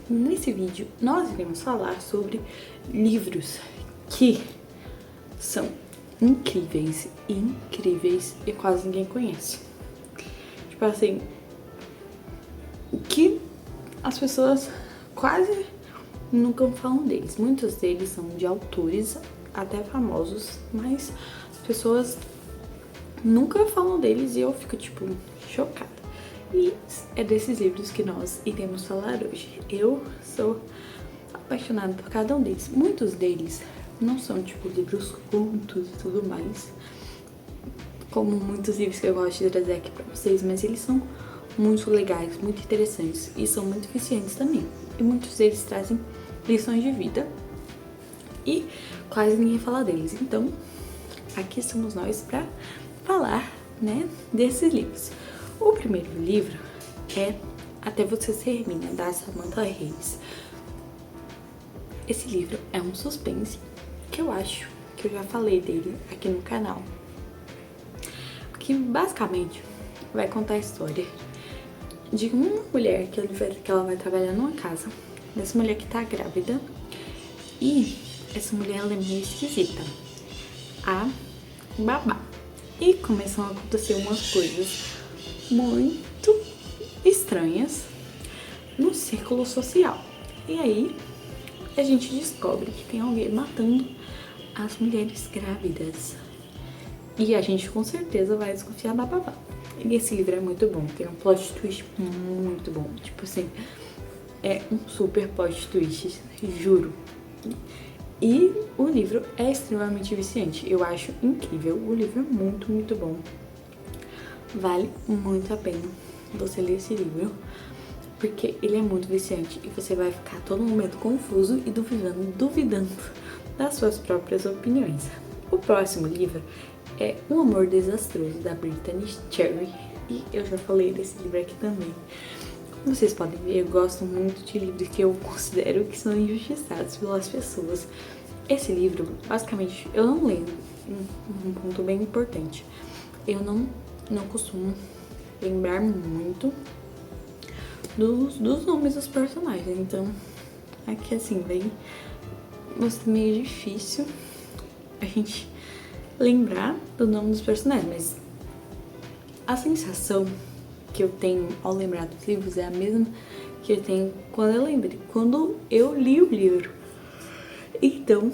nesse vídeo nós iremos falar sobre livros que são incríveis e quase ninguém conhece. Tipo assim, que as pessoas quase nunca falam deles. Muitos deles são de autores até famosos, mas as pessoas nunca falam deles e eu fico tipo chocada. E é desses livros que nós iremos falar hoje. Eu sou apaixonada por cada um deles. Muitos deles não são tipo livros cultos e tudo mais, como muitos livros que eu gosto de trazer aqui pra vocês, mas eles são muito legais, muito interessantes e são muito viciantes também. E muitos deles trazem lições de vida e quase ninguém fala deles. Então, aqui estamos nós pra falar, né, desses livros. O primeiro livro é Até Você Ser Minha, da Samantha Reis. Esse livro é um suspense que eu acho que eu já falei dele aqui no canal. Que basicamente vai contar a história de uma mulher que ela vai trabalhar numa casa, dessa mulher que tá grávida, e essa mulher ela é meio esquisita, a babá. E começam a acontecer umas coisas muito estranhas no círculo social. E aí a gente descobre que tem alguém matando as mulheres grávidas. E a gente com certeza vai desconfiar da babá. E esse livro é muito bom, tem um plot twist muito bom. Tipo assim, é um super plot twist, juro. E o livro é extremamente viciante, eu acho incrível. O livro é muito, muito bom. Vale muito a pena você ler esse livro, porque ele é muito viciante e você vai ficar todo momento confuso e duvidando das suas próprias opiniões. O próximo livro é Um Amor Desastroso, da Brittany Cherry, e eu já falei desse livro aqui também. Como vocês podem ver, eu gosto muito de livros que eu considero que são injustiçados pelas pessoas. Esse livro, basicamente, eu não lembro, um ponto bem importante, eu não costumo lembrar muito dos nomes dos personagens, então aqui assim, vem meio difícil a gente lembrar do nome dos personagens, mas a sensação que eu tenho ao lembrar dos livros é a mesma que eu tenho quando eu li o livro. Então,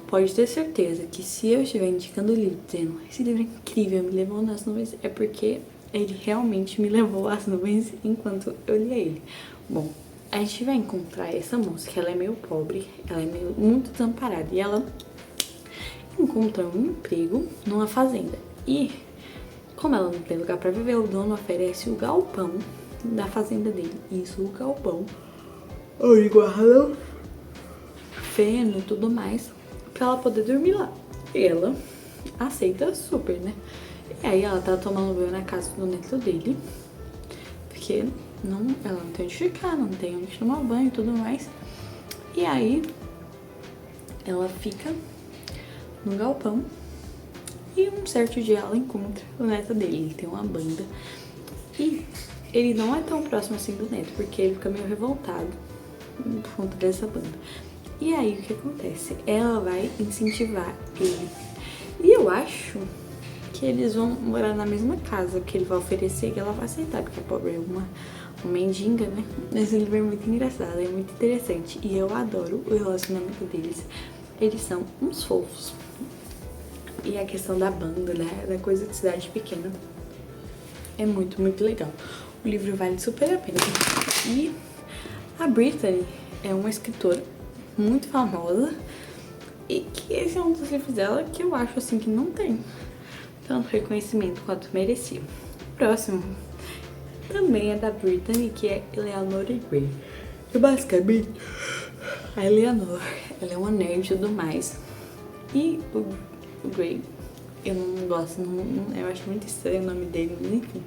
pode ter certeza que se eu estiver indicando o livro dizendo esse livro é incrível, me levou nas nuvens, é porque ele realmente me levou às nuvens enquanto eu lia ele. Bom, a gente vai encontrar essa moça que ela é meio pobre, ela é muito desamparada e ela encontra um emprego numa fazenda. E como ela não tem lugar pra viver, o dono oferece o galpão da fazenda dele. Isso, o galpão, onde guardam feno e tudo mais, pra ela poder dormir lá. E ela aceita super, né? E aí ela tá tomando banho na casa do neto dele, porque ela não tem onde ficar, não tem onde tomar banho e tudo mais. E aí ela fica no galpão e um certo dia ela encontra o neto dele. Ele tem uma banda e ele não é tão próximo assim do neto, porque ele fica meio revoltado por conta dessa banda. E aí o que acontece? Ela vai incentivar ele. E eu acho que eles vão morar na mesma casa, que ele vai oferecer, que ela vai aceitar, porque a pobre é uma mendiga, né? Esse livro é muito engraçado, é muito interessante. E eu adoro o relacionamento deles. Eles são uns fofos. E a questão da banda, né? Da coisa de cidade pequena é muito, muito legal. O livro vale super a pena. E a Brittany é uma escritora muito famosa e que esse é um dos livros dela que eu acho assim que não tem tanto reconhecimento quanto merecia. O próximo também é da Brittany, que é Eleanor Gray. E basicamente a Eleanor, ela é uma nerd e tudo mais. E o Gray, eu não gosto, eu acho muito estranho o nome dele, mas enfim.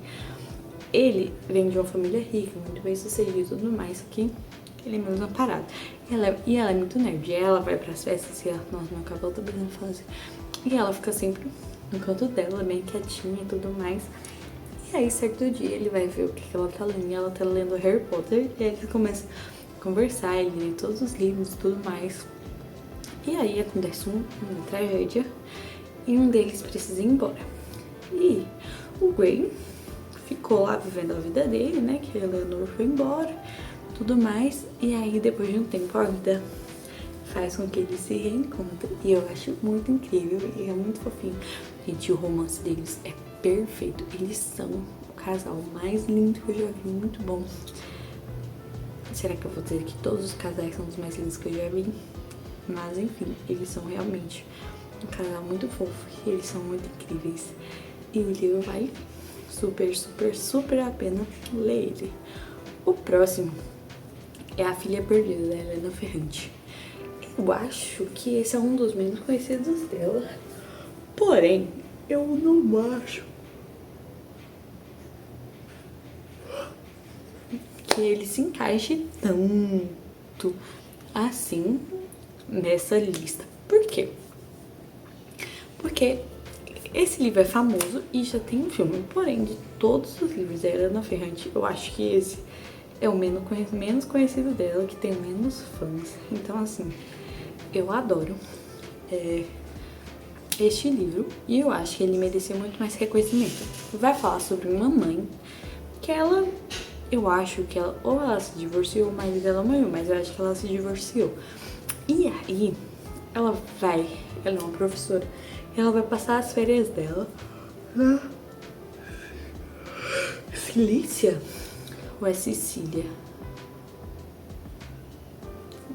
Ele vem de uma família rica, muito bem sucedida e tudo mais, que ele é meio desamparado. E ela é muito nerd. E ela vai pras festas e ela, nossa, meu cabelo tá brilhando fazer. E ela fica sempre no canto dela, bem quietinha e tudo mais. E aí, certo dia, ele vai ver o que ela tá lendo. E ela tá lendo Harry Potter. E aí eles começam conversar, ele lê todos os livros e tudo mais. E aí acontece uma tragédia e um deles precisa ir embora. E o Gray ficou lá vivendo a vida dele, né? Que a Eleanor foi embora, tudo mais. E aí, depois de um tempo, a vida faz com que eles se reencontrem. E eu acho muito incrível e é muito fofinho. Gente, o romance deles é perfeito. Eles são o casal mais lindo que eu já vi, muito bom. Será que eu vou dizer que todos os casais são os mais lindos que eu já vi? Mas enfim, eles são realmente um casal muito fofo e eles são muito incríveis. E o livro vale super, super, super a pena ler ele. O próximo é A Filha Perdida, da Helena Ferrante. Eu acho que esse é um dos menos conhecidos dela. Porém, eu não acho que ele se encaixe tanto assim nessa lista. Por quê? Porque esse livro é famoso e já tem um filme. Porém, de todos os livros da Helena Ferrante, eu acho que esse é o menos conhecido dela, que tem menos fãs. Então, assim, eu adoro este livro e eu acho que ele merecia muito mais reconhecimento. Vai falar sobre uma mãe que ela, eu acho que ela, ou ela se divorciou, o marido dela morreu, mas eu acho que ela se divorciou. E aí, ela é uma professora, ela vai passar as férias dela na Cilícia ou é Sicília?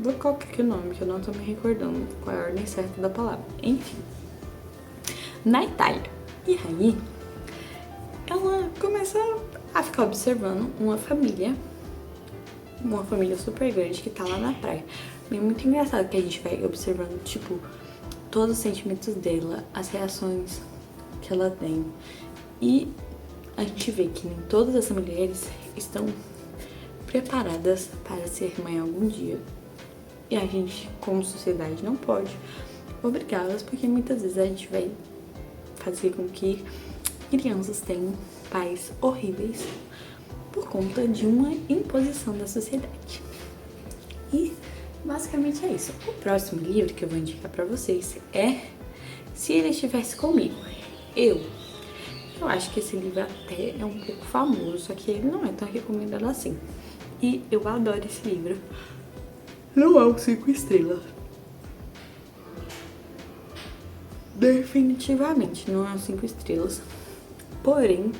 Vou colocar aqui o nome, que eu não tô me recordando qual é a ordem certa da palavra. Enfim, na Itália. E aí, ela começa a ficar observando uma família super grande que tá lá na praia. E é muito engraçado que a gente vai observando, tipo, todos os sentimentos dela, as reações que ela tem. E a gente vê que nem todas as mulheres estão preparadas para ser mãe algum dia. E a gente, como sociedade, não pode obrigá-las, porque muitas vezes a gente vai fazer com que crianças tenham pais horríveis por conta de uma imposição da sociedade. E basicamente é isso. O próximo livro que eu vou indicar pra vocês é Se Ele Estivesse Comigo. Eu acho que esse livro até é um pouco famoso, só que ele não é tão recomendado assim. E eu adoro esse livro. Não é um 5 estrelas. Definitivamente não é um 5 estrelas. Porém,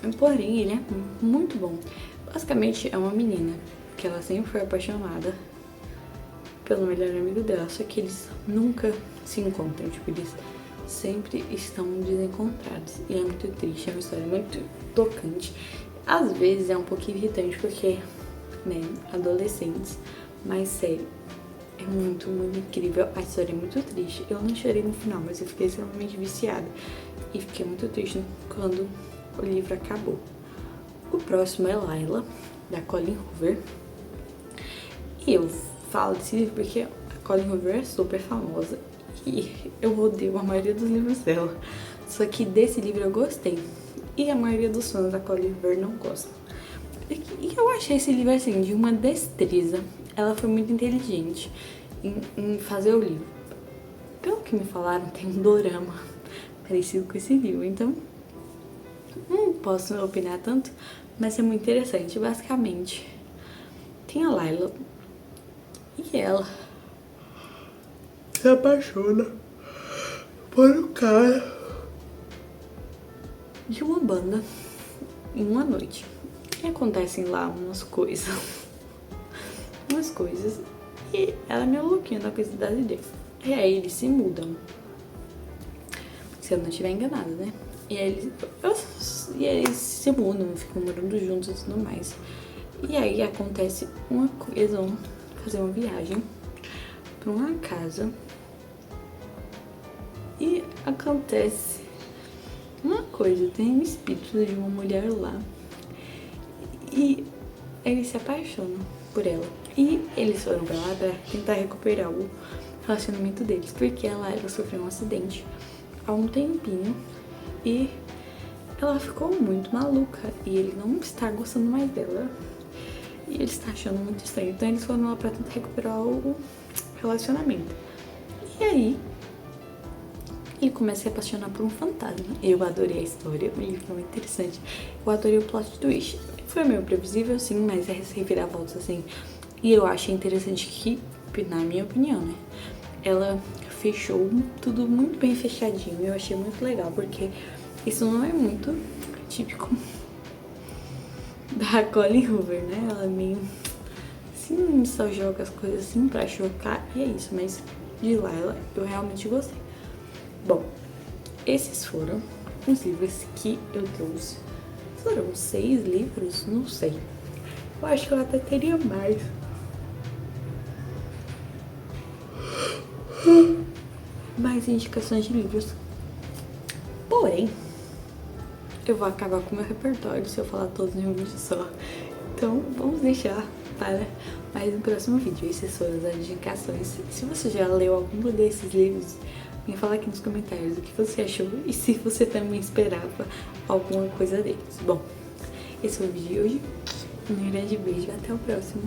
ele é muito bom. Basicamente é uma menina que ela sempre foi apaixonada pelo melhor amigo dela, só que eles nunca se encontram, tipo, eles sempre estão desencontrados. E é muito triste, é uma história muito tocante. Às vezes é um pouquinho irritante porque, né, adolescentes, mas sério, é muito, muito incrível. A história é muito triste. Eu não chorei no final, mas eu fiquei extremamente viciada e fiquei muito triste quando o livro acabou. O próximo é Layla, da Colleen Hoover. E eu falo desse livro porque a Colleen Hoover é super famosa e eu odeio a maioria dos livros dela. Só que desse livro eu gostei. E a maioria dos fãs da Colleen Hoover não gostam. E eu achei esse livro, assim, de uma destreza. Ela foi muito inteligente em fazer o livro. Pelo que me falaram, tem um dorama parecido com esse livro. Então, não posso opinar tanto, mas é muito interessante. Basicamente, tem a Layla e ela se apaixona por um cara de uma banda em uma noite. E acontecem lá umas coisas. E ela é meio louquinha da coisa das ideias. E aí eles se mudam. Se eu não estiver enganada, né? E aí eles se mudam, ficam morando juntos e tudo mais. E aí acontece uma coisa, eles vão fazer uma viagem pra uma casa. E acontece uma coisa, tem um espírito de uma mulher lá. E eles se apaixonam por ela. E eles foram pra lá pra tentar recuperar o relacionamento deles, porque ela sofreu um acidente há um tempinho e ela ficou muito maluca e ele não está gostando mais dela. E ele está achando muito estranho. Então eles foram lá pra tentar recuperar o relacionamento. E aí, ele começa a se apaixonar por um fantasma. Eu adorei a história, o livro é muito interessante. Eu adorei o plot twist. Foi meio previsível, sim, mas é reviravoltas, assim. E eu achei interessante que, na minha opinião, né, ela fechou tudo muito bem fechadinho. Eu achei muito legal, porque isso não é muito típico da Colleen Hoover, né? Ela é meio assim, só joga as coisas assim pra chocar e é isso. Mas de lá eu realmente gostei. Bom, esses foram os livros que eu trouxe. Foram 6 livros? Não sei. Eu acho que eu até teria mais. Mais indicações de livros. Porém, eu vou acabar com o meu repertório se eu falar todos em um vídeo só. Então, vamos deixar para mais um próximo vídeo. Essas foram as indicações. Se você já leu algum desses livros, me fala aqui nos comentários o que você achou e se você também esperava alguma coisa deles. Bom, esse foi o vídeo de hoje. Um grande beijo e até o próximo.